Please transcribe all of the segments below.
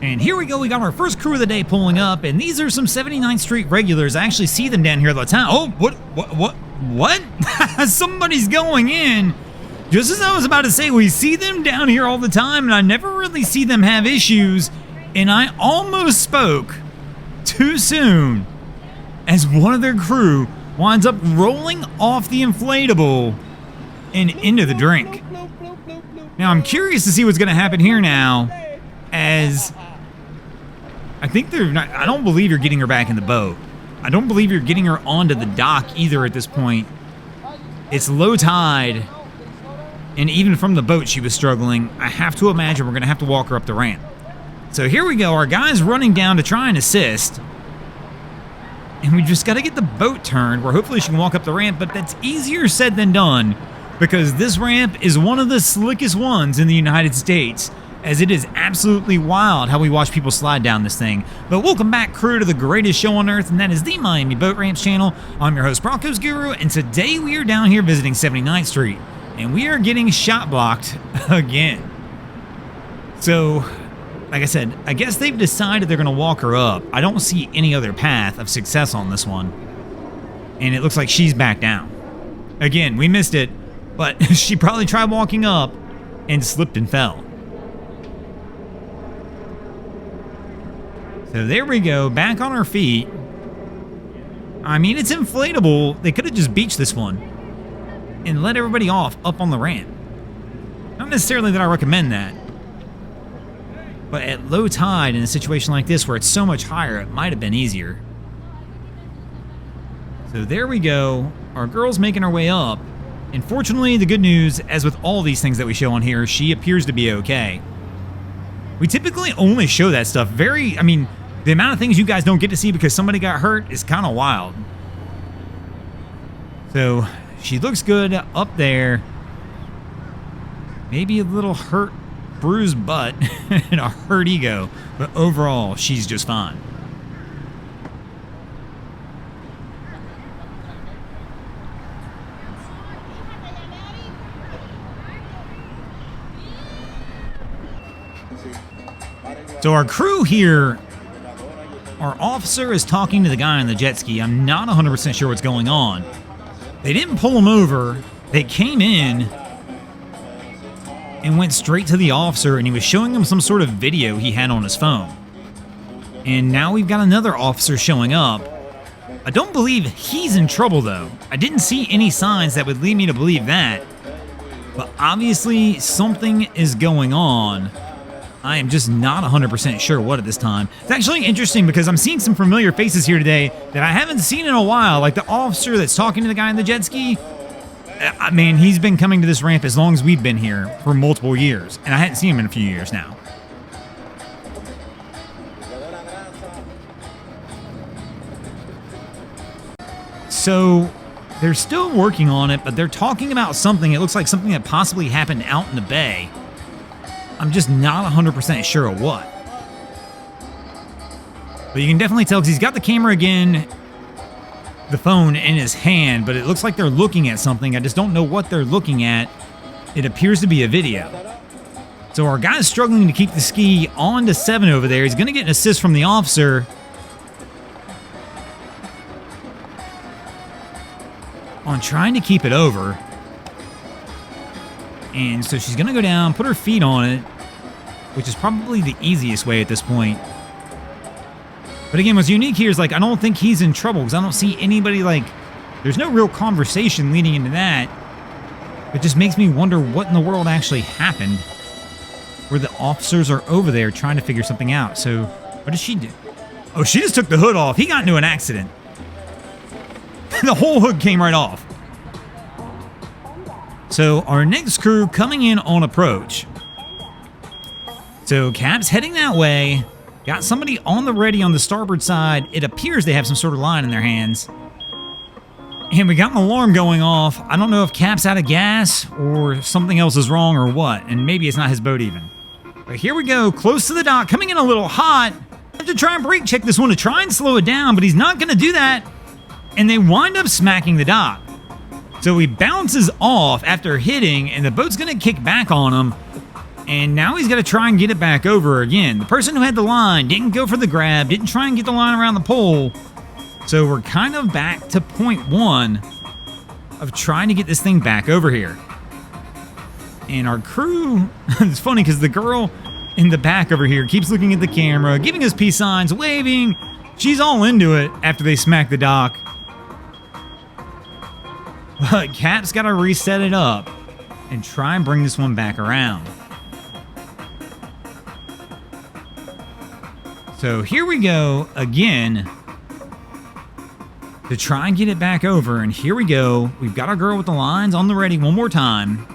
And here we go, we got our first crew of the day pulling up, and these are some 79th Street regulars. I actually see them down here all the time. Oh, what? Somebody's going in. Just as I was about to say, we see them down here all the time, and I never really see them have issues, and I almost spoke too soon as one of their crew winds up rolling off the inflatable and into the drink. Now, I'm curious to see what's going to happen here now, as I think they're not, I don't believe you're getting her back in the boat. I don't believe you're getting her onto the dock either at this point. It's low tide, and even from the boat she was struggling. I have to imagine we're going to have to walk her up the ramp. So here we go, our guy's running down to try and assist. And we just got to get the boat turned where hopefully she can walk up the ramp, but that's easier said than done because this ramp is one of the slickest ones in the United States, as it is absolutely wild how we watch people slide down this thing. But welcome back, crew, to the greatest show on earth, and that is the Miami Boat Ramps channel. I'm your host, Broncos Guru, and today we are down here visiting 79th Street, and we are getting shot blocked again. So, like I said, I guess they've decided they're going to walk her up. I don't see any other path of success on this one, and it looks like she's back down. Again, we missed it, but she probably tried walking up and slipped and fell. So there we go, back on our feet. I mean, it's inflatable. They could have just beached this one and let everybody off up on the ramp. Not necessarily that I recommend that, but at low tide in a situation like this where it's so much higher, it might have been easier. So there we go, our girl's making her way up. And fortunately, the good news, as with all these things that we show on here, she appears to be okay. We typically only show that stuff the amount of things you guys don't get to see because somebody got hurt is kind of wild. So she looks good up there. Maybe a little hurt, bruised butt and a hurt ego, but overall, she's just fine. So our crew here, our officer is talking to the guy on the jet ski. I'm not 100% sure what's going on. They didn't pull him over. They came in and went straight to the officer, and he was showing him some sort of video he had on his phone. And now we've got another officer showing up. I don't believe he's in trouble, though. I didn't see any signs that would lead me to believe that. But obviously, something is going on. I am just not 100% sure what at this time. It's actually interesting because I'm seeing some familiar faces here today that I haven't seen in a while. Like the officer that's talking to the guy in the jet ski. I mean, he's been coming to this ramp as long as we've been here for multiple years. And I hadn't seen him in a few years now. So they're still working on it, but they're talking about something. It looks like something that possibly happened out in the bay. I'm just not 100% sure of what. But you can definitely tell because he's got the camera again, the phone in his hand, but it looks like they're looking at something. I just don't know what they're looking at. It appears to be a video. So our guy's struggling to keep the ski on to 7 over there. He's going to get an assist from the officer. On trying to keep it over. And so she's going to go down, put her feet on it, which is probably the easiest way at this point. But again, what's unique here is, like, I don't think he's in trouble because I don't see anybody, like, there's no real conversation leading into that. It just makes me wonder what in the world actually happened where the officers are over there trying to figure something out. So what does she do? Oh, she just took the hood off. He got into an accident. The whole hood came right off. So our next crew coming in on approach. So Cap's heading that way. Got somebody on the ready on the starboard side. It appears they have some sort of line in their hands. And we got an alarm going off. I don't know if Cap's out of gas or something else is wrong or what. And maybe it's not his boat even. But here we go, close to the dock, coming in a little hot. I have to try and brake check this one to try and slow it down, but he's not going to do that. And they wind up smacking the dock. So he bounces off after hitting, and the boat's going to kick back on him. And now he's got to try and get it back over again. The person who had the line didn't go for the grab, didn't try and get the line around the pole. So we're kind of back to point one of trying to get this thing back over here. And our crew, it's funny because the girl in the back over here keeps looking at the camera, giving us peace signs, waving. She's all into it after they smack the dock. But Cap's got to reset it up and try and bring this one back around. So here we go again to try and get it back over. And here we go. We've got our girl with the lines on the ready one more time.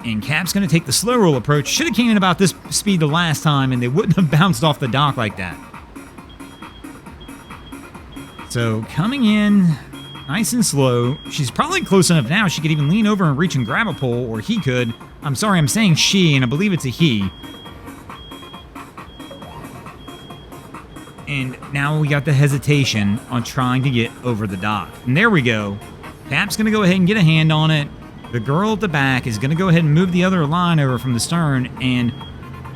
And Cap's going to take the slow roll approach. Should have came in about this speed the last time, and they wouldn't have bounced off the dock like that. So coming in nice and slow. She's probably close enough now. She could even lean over and reach and grab a pole, or he could. I'm sorry, I'm saying she, and I believe it's a he. And now we got the hesitation on trying to get over the dock. And there we go. Cap's going to go ahead and get a hand on it. The girl at the back is going to go ahead and move the other line over from the stern, and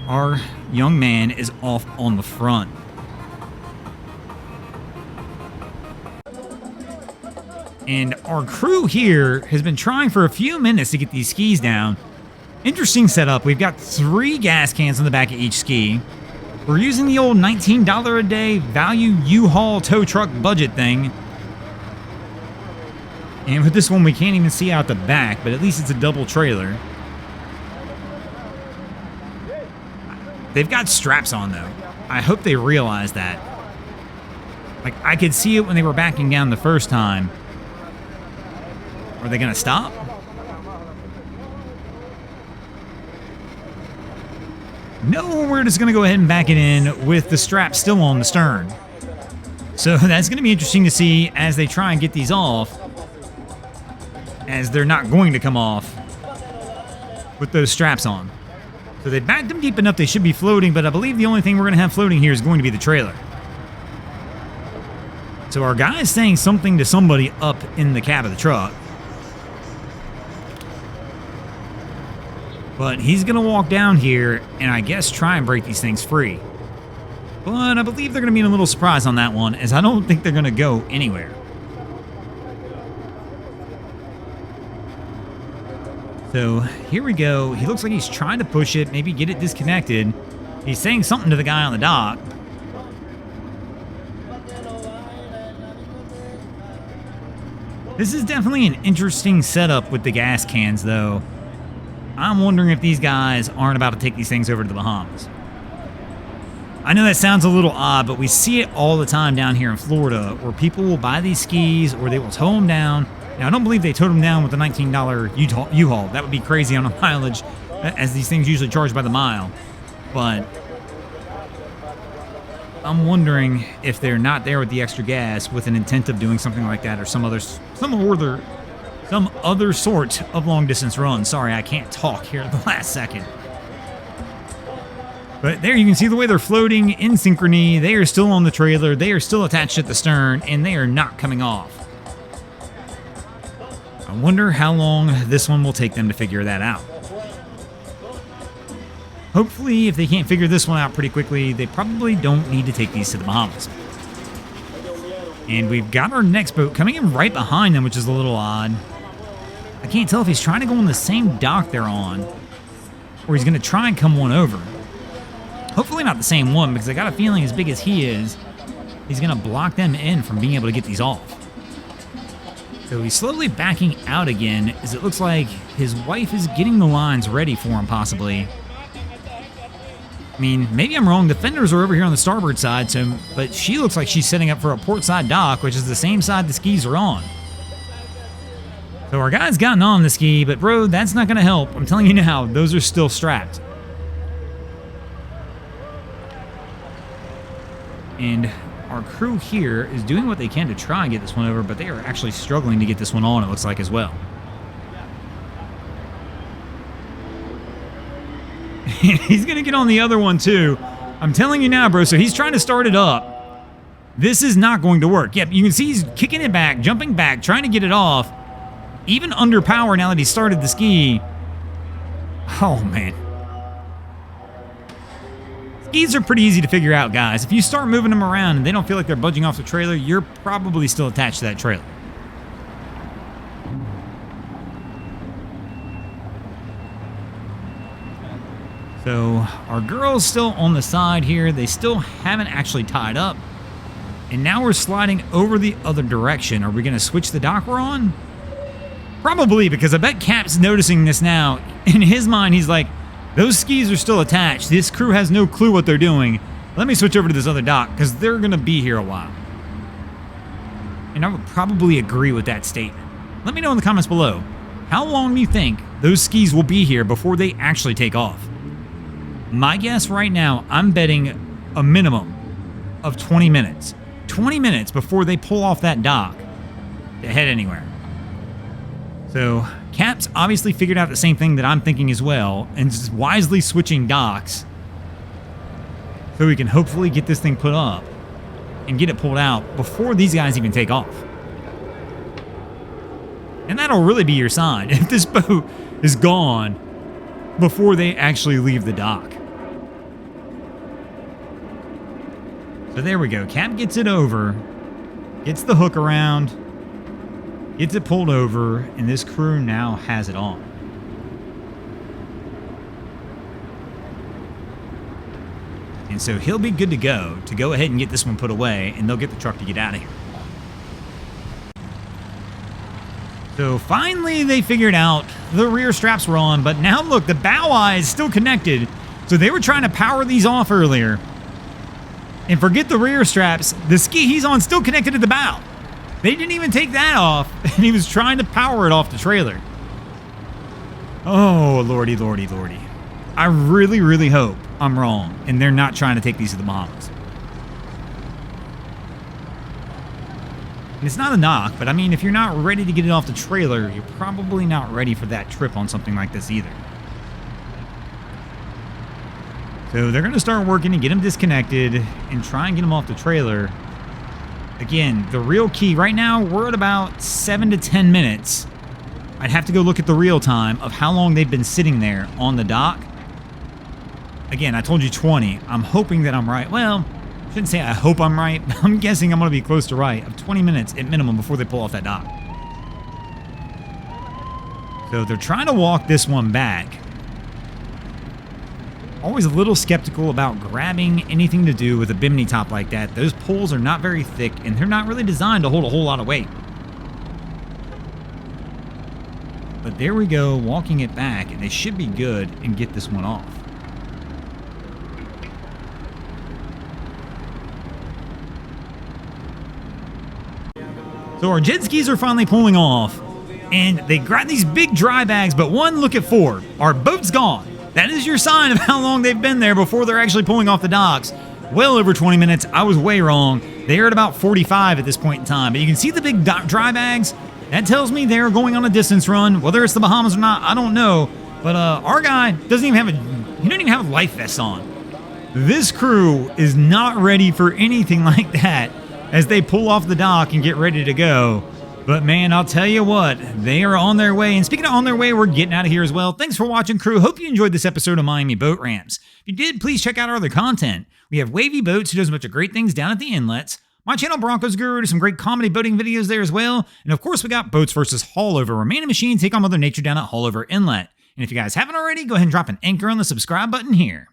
our young man is off on the front. And our crew here has been trying for a few minutes to get these skis down. Interesting setup. We've got 3 gas cans on the back of each ski. We're using the old $19 a day value U-Haul tow truck budget thing. And with this one, we can't even see out the back, but at least it's a double trailer. They've got straps on, though. I hope they realize that. Like, I could see it when they were backing down the first time. Are they going to stop? No, we're just going to go ahead and back it in with the strap still on the stern. So that's going to be interesting to see as they try and get these off, as they're not going to come off with those straps on. So they backed them deep enough they should be floating, but I believe the only thing we're going to have floating here is going to be the trailer. So our guy is saying something to somebody up in the cab of the truck. But he's going to walk down here and I guess try and break these things free. But I believe they're going to be in a little surprise on that one, as I don't think they're going to go anywhere. So here we go. He looks like he's trying to push it, maybe get it disconnected. He's saying something to the guy on the dock. This is definitely an interesting setup with the gas cans, though. I'm wondering if these guys aren't about to take these things over to the Bahamas. I know that sounds a little odd, but we see it all the time down here in Florida, where people will buy these skis or they will tow them down. Now, I don't believe they towed them down with the $19 U-Haul. That would be crazy on a mileage, as these things usually charge by the mile. But I'm wondering if they're not there with the extra gas with an intent of doing something like that, or some other sort of long-distance run. Sorry, I can't talk here at the last second. But there you can see the way they're floating in synchrony. They are still on the trailer. They are still attached at the stern, and they are not coming off. I wonder how long this one will take them to figure that out. Hopefully, if they can't figure this one out pretty quickly, they probably don't need to take these to the Bahamas. And we've got our next boat coming in right behind them, which is a little odd. I can't tell if he's trying to go on the same dock they're on, or he's going to try and come one over. Hopefully not the same one, because I got a feeling as big as he is, he's going to block them in from being able to get these off. So he's slowly backing out again, as it looks like his wife is getting the lines ready for him, possibly. I mean, maybe I'm wrong. The fenders are over here on the starboard side, but she looks like she's setting up for a port side dock, which is the same side the skis are on. So our guy's gotten on the ski, but bro, that's not going to help. I'm telling you now, those are still strapped. And our crew here is doing what they can to try and get this one over, but they are actually struggling to get this one on, it looks like, as well. He's going to get on the other one, too. I'm telling you now, bro, so he's trying to start it up. This is not going to work. Yep, you can see he's kicking it back, jumping back, trying to get it off. Even under power now that he started the ski. Oh, man. Skis are pretty easy to figure out, guys. If you start moving them around and they don't feel like they're budging off the trailer, you're probably still attached to that trailer. So our girl's still on the side here. They still haven't actually tied up. And now we're sliding over the other direction. Are we going to switch the dock we're on? Probably, because I bet Cap's noticing this now. In his mind, he's like, those skis are still attached. This crew has no clue what they're doing. Let me switch over to this other dock, because they're going to be here a while. And I would probably agree with that statement. Let me know in the comments below. How long do you think those skis will be here before they actually take off? My guess right now, I'm betting a minimum of 20 minutes. 20 minutes before they pull off that dock to head anywhere. So Cap's obviously figured out the same thing that I'm thinking as well, and just wisely switching docks so we can hopefully get this thing put up and get it pulled out before these guys even take off. And that'll really be your sign if this boat is gone before they actually leave the dock. So there we go. Cap gets it over, gets the hook around, gets it pulled over, and this crew now has it on. And so he'll be good to go ahead and get this one put away, and they'll get the truck to get out of here. So finally they figured out the rear straps were on, but now look, the bow eye is still connected. So they were trying to power these off earlier. And forget the rear straps, the ski he's on still connected to the bow. They didn't even take that off, and he was trying to power it off the trailer. Oh, lordy, lordy, lordy. I really, really hope I'm wrong, and they're not trying to take these to the Bahamas. And it's not a knock, but I mean, if you're not ready to get it off the trailer, you're probably not ready for that trip on something like this either. So they're going to start working to get them disconnected and try and get them off the trailer. Again, the real key right now, we're at about 7 to 10 minutes. I'd have to go look at the real time of how long they've been sitting there on the dock. Again, I told you 20. I'm hoping that I'm right. Well, I shouldn't say I hope I'm right. I'm guessing I'm going to be close to right of 20 minutes at minimum before they pull off that dock. So they're trying to walk this one back. Always a little skeptical about grabbing anything to do with a bimini top like that. Those poles are not very thick, and they're not really designed to hold a whole lot of weight. But there we go, walking it back, and they should be good and get this one off. So our jet skis are finally pulling off, and they grab these big dry bags, but one, look at four. Our boat's gone. That is your sign of how long they've been there before they're actually pulling off the docks. Well over 20 minutes. I was way wrong. They are at about 45 at this point in time. But you can see the big dry bags. That tells me they're going on a distance run. Whether it's the Bahamas or not, I don't know. But our guy doesn't even have a life vest on. This crew is not ready for anything like that as they pull off the dock and get ready to go. But man, I'll tell you what, they are on their way. And speaking of on their way, we're getting out of here as well. Thanks for watching, crew. Hope you enjoyed this episode of Miami Boat Ramps. If you did, please check out our other content. We have Wavy Boats, who does a bunch of great things down at the inlets. My channel, Broncos Guru, does some great comedy boating videos there as well. And of course, we got Boats versus Haulover, where man and machine take on Mother Nature down at Haulover Inlet. And if you guys haven't already, go ahead and drop an anchor on the subscribe button here.